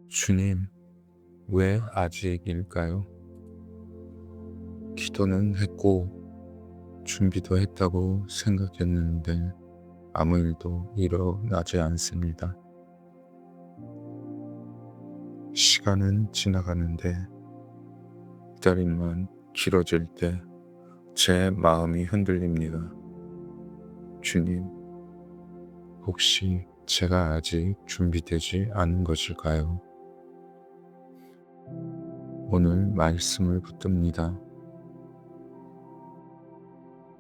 주님, 왜 아직일까요? 기도는 했고, 준비도 했다고 생각했는데, 아무 일도 일어나지 않습니다. 시간은 지나가는데, 기다림만 길어질 때, 제 마음이 흔들립니다. 주님, 혹시 제가 아직 준비되지 않은 것일까요? 오늘 말씀을 붙듭니다.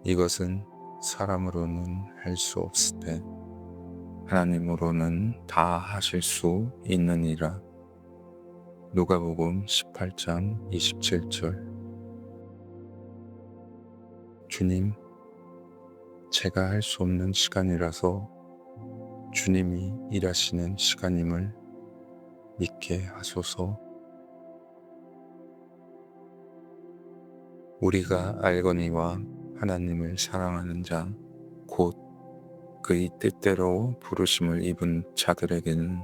이것은 사람으로는 할 수 없을 때 하나님으로는 다 하실 수 있느니라. 누가복음 18장 27절. 주님, 제가 할 수 없는 시간이라서 주님이 일하시는 시간임을 믿게 하소서. 우리가 알거니와 하나님을 사랑하는 자, 곧 그의 뜻대로 부르심을 입은 자들에게는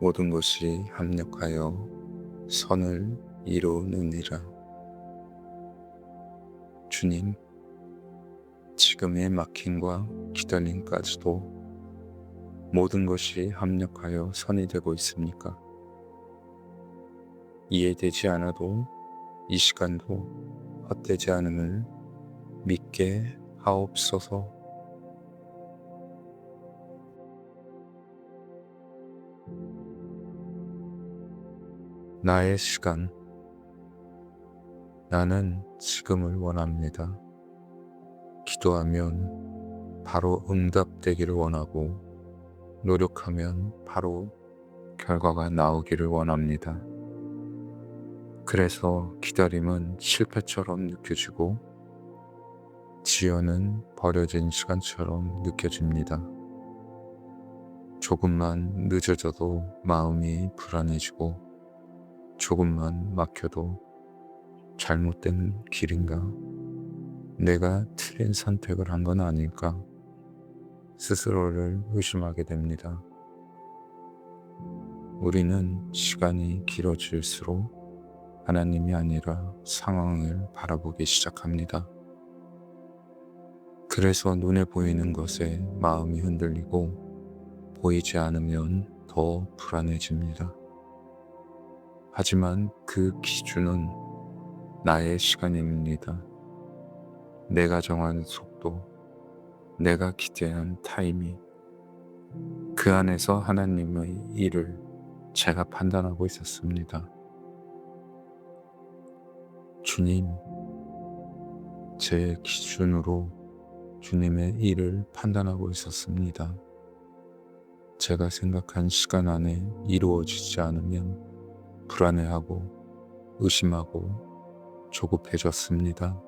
모든 것이 합력하여 선을 이루느니라. 주님, 지금의 막힘과 기다림까지도 모든 것이 합력하여 선이 되고 있습니까? 이해되지 않아도 이 시간도 헛되지 않음을 믿게 하옵소서. 나의 시간, 나는 지금을 원합니다. 기도하면 바로 응답되기를 원하고, 노력하면 바로 결과가 나오기를 원합니다. 그래서 기다림은 실패처럼 느껴지고, 지연은 버려진 시간처럼 느껴집니다. 조금만 늦어져도 마음이 불안해지고, 조금만 막혀도 잘못된 길인가? 내가 틀린 선택을 한 건 아닐까? 스스로를 의심하게 됩니다. 우리는 시간이 길어질수록 하나님이 아니라 상황을 바라보기 시작합니다. 그래서 눈에 보이는 것에 마음이 흔들리고 보이지 않으면 더 불안해집니다. 하지만 그 기준은 나의 시간입니다. 내가 정한 속도, 내가 기대한 타이밍, 그 안에서 하나님의 일을 제가 판단하고 있었습니다. 주님, 제 기준으로 주님의 일을 판단하고 있었습니다. 제가 생각한 시간 안에 이루어지지 않으면 불안해하고 의심하고 조급해졌습니다.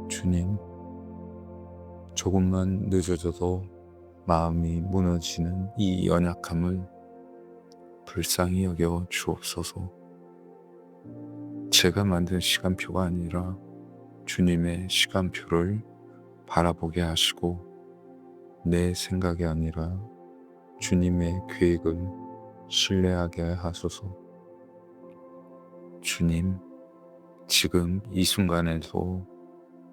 주님, 조금만 늦어져도 마음이 무너지는 이 연약함을 불쌍히 여겨 주옵소서. 제가 만든 시간표가 아니라 주님의 시간표를 바라보게 하시고, 내 생각이 아니라 주님의 계획을 신뢰하게 하소서. 주님, 지금 이 순간에도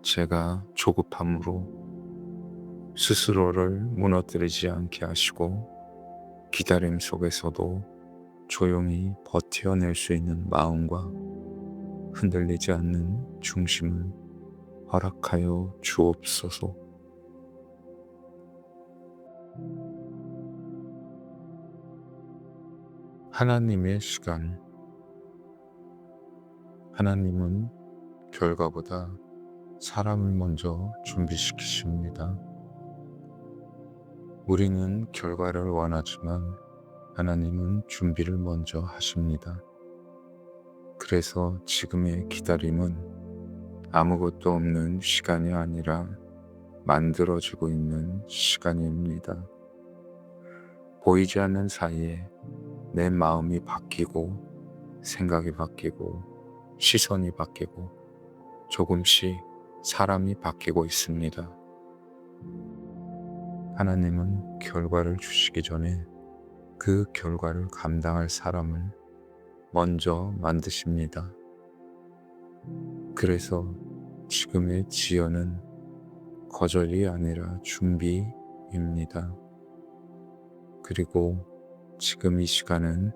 제가 조급함으로 스스로를 무너뜨리지 않게 하시고, 기다림 속에서도 조용히 버텨낼 수 있는 마음과 흔들리지 않는 중심을 허락하여 주옵소서. 하나님의 시간. 하나님은 결과보다 사람을 먼저 준비시키십니다. 우리는 결과를 원하지만 하나님은 준비를 먼저 하십니다. 그래서 지금의 기다림은 아무것도 없는 시간이 아니라 만들어지고 있는 시간입니다. 보이지 않는 사이에 내 마음이 바뀌고, 생각이 바뀌고, 시선이 바뀌고, 조금씩 사람이 바뀌고 있습니다. 하나님은 결과를 주시기 전에 그 결과를 감당할 사람을 먼저 만드십니다. 그래서 지금의 지연은 거절이 아니라 준비입니다. 그리고 지금 이 시간은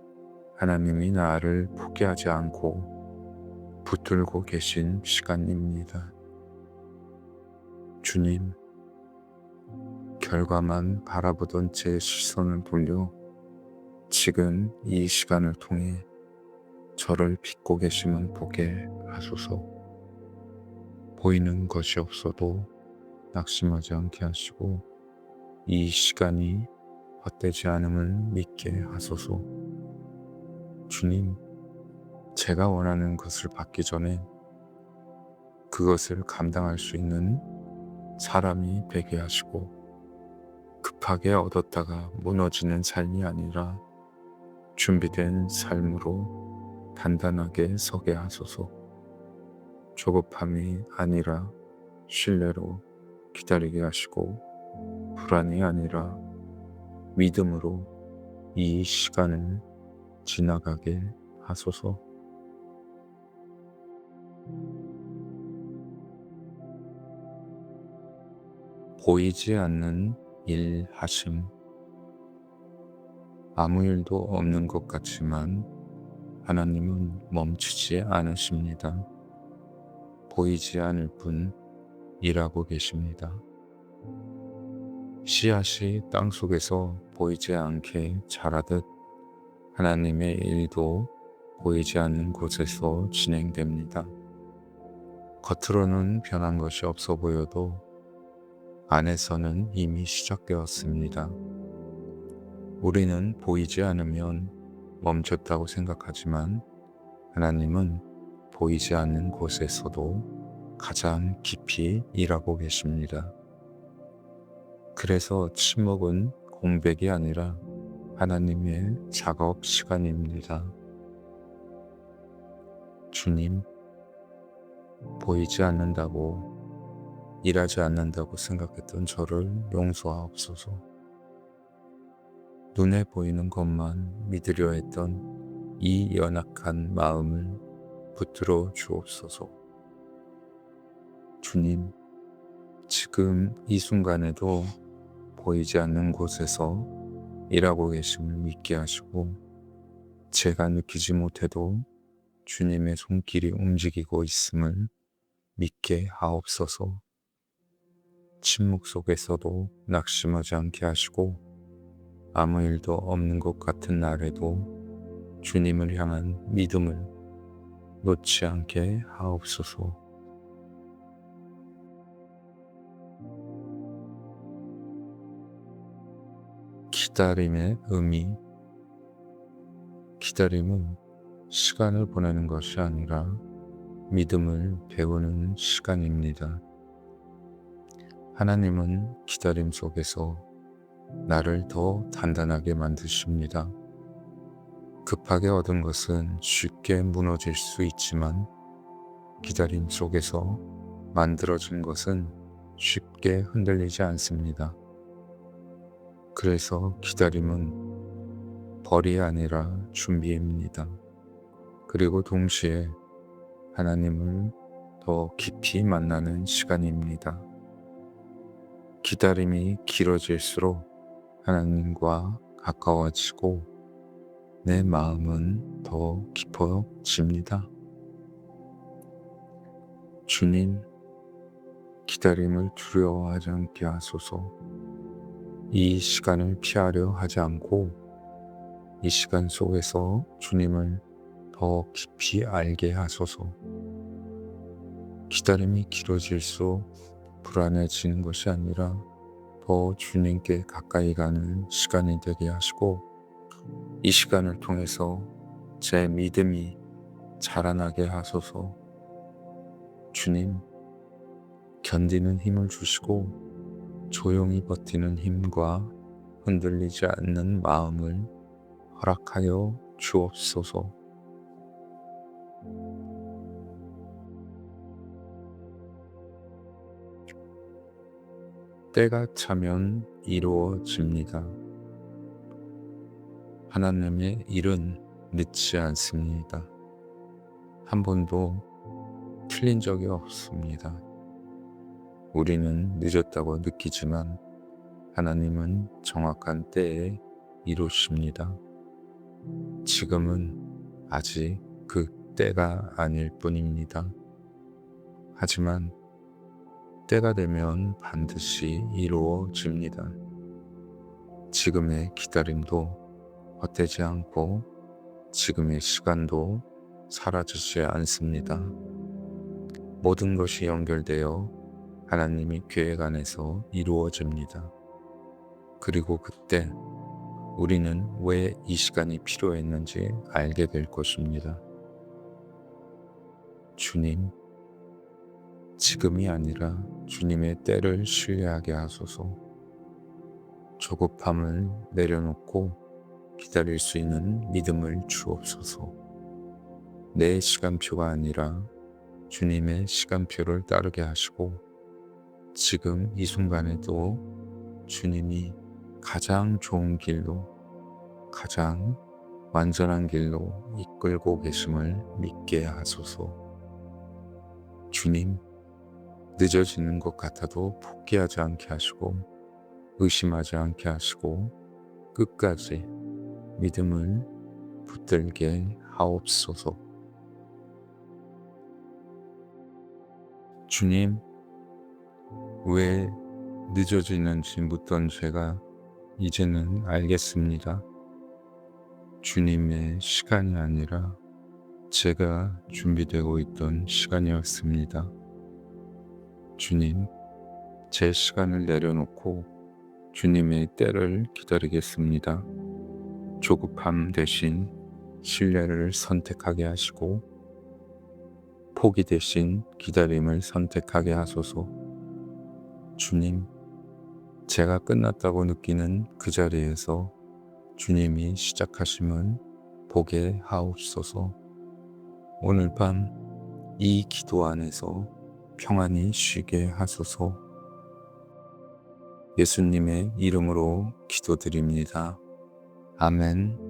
하나님이 나를 포기하지 않고 붙들고 계신 시간입니다. 주님, 결과만 바라보던 제 시선을 돌려 지금 이 시간을 통해 저를 빚고 계심을 보게 하소서. 보이는 것이 없어도 낙심하지 않게 하시고 이 시간이 헛되지 않음을 믿게 하소서. 주님, 제가 원하는 것을 받기 전에 그것을 감당할 수 있는 사람이 되게 하시고 급하게 얻었다가 무너지는 삶이 아니라 준비된 삶으로 단단하게 서게 하소서. 조급함이 아니라 신뢰로 기다리게 하시고 불안이 아니라 믿음으로 이 시간을 지나가게 하소서. 보이지 않는 일 하심. 아무 일도 없는 것 같지만 하나님은 멈추지 않으십니다. 보이지 않을 뿐 일하고 계십니다. 씨앗이 땅 속에서 보이지 않게 자라듯 하나님의 일도 보이지 않는 곳에서 진행됩니다. 겉으로는 변한 것이 없어 보여도 안에서는 이미 시작되었습니다. 우리는 보이지 않으면 멈췄다고 생각하지만 하나님은 보이지 않는 곳에서도 가장 깊이 일하고 계십니다. 그래서 침묵은 공백이 아니라 하나님의 작업 시간입니다. 주님, 보이지 않는다고, 일하지 않는다고 생각했던 저를 용서하옵소서. 눈에 보이는 것만 믿으려 했던 이 연약한 마음을 붙들어 주옵소서. 주님, 지금 이 순간에도 보이지 않는 곳에서 일하고 계심을 믿게 하시고 제가 느끼지 못해도 주님의 손길이 움직이고 있음을 믿게 하옵소서. 침묵 속에서도 낙심하지 않게 하시고 아무 일도 없는 것 같은 날에도 주님을 향한 믿음을 놓지 않게 하옵소서. 기다림의 의미. 기다림은 시간을 보내는 것이 아니라 믿음을 배우는 시간입니다. 하나님은 기다림 속에서 나를 더 단단하게 만드십니다. 급하게 얻은 것은 쉽게 무너질 수 있지만 기다림 속에서 만들어진 것은 쉽게 흔들리지 않습니다. 그래서 기다림은 벌이 아니라 준비입니다. 그리고 동시에 하나님을 더 깊이 만나는 시간입니다. 기다림이 길어질수록 하나님과 가까워지고 내 마음은 더 깊어집니다. 주님, 기다림을 두려워하지 않게 하소서. 이 시간을 피하려 하지 않고 이 시간 속에서 주님을 더 깊이 알게 하소서. 기다림이 길어질수록 불안해지는 것이 아니라 더 주님께 가까이 가는 시간이 되게 하시고 이 시간을 통해서 제 믿음이 자라나게 하소서. 주님, 견디는 힘을 주시고 조용히 버티는 힘과 흔들리지 않는 마음을 허락하여 주옵소서. 때가 차면 이루어집니다. 하나님의 일은 늦지 않습니다. 한 번도 틀린 적이 없습니다. 우리는 늦었다고 느끼지만 하나님은 정확한 때에 이루십니다. 지금은 아직 그 때가 아닐 뿐입니다. 하지만 때가 되면 반드시 이루어집니다. 지금의 기다림도 헛되지 않고 지금의 시간도 사라지지 않습니다. 모든 것이 연결되어 하나님의 계획 안에서 이루어집니다. 그리고 그때 우리는 왜 이 시간이 필요했는지 알게 될 것입니다. 주님, 지금이 아니라 주님의 때를 신뢰하게 하소서. 조급함을 내려놓고 기다릴 수 있는 믿음을 주옵소서. 내 시간표가 아니라 주님의 시간표를 따르게 하시고 지금 이 순간에도 주님이 가장 좋은 길로, 가장 완전한 길로 이끌고 계심을 믿게 하소서. 주님, 늦어지는 것 같아도 포기하지 않게 하시고 의심하지 않게 하시고 끝까지 믿음을 붙들게 하옵소서. 주님, 왜 늦어지는지 묻던 제가 이제는 알겠습니다. 주님의 시간이 아니라 제가 준비되고 있던 시간이었습니다. 주님, 제 시간을 내려놓고 주님의 때를 기다리겠습니다. 조급함 대신 신뢰를 선택하게 하시고 포기 대신 기다림을 선택하게 하소서. 주님, 제가 끝났다고 느끼는 그 자리에서 주님이 시작하심을 보게 하옵소서. 오늘 밤 이 기도 안에서 평안히 쉬게 하소서. 예수님의 이름으로 기도드립니다. 아멘.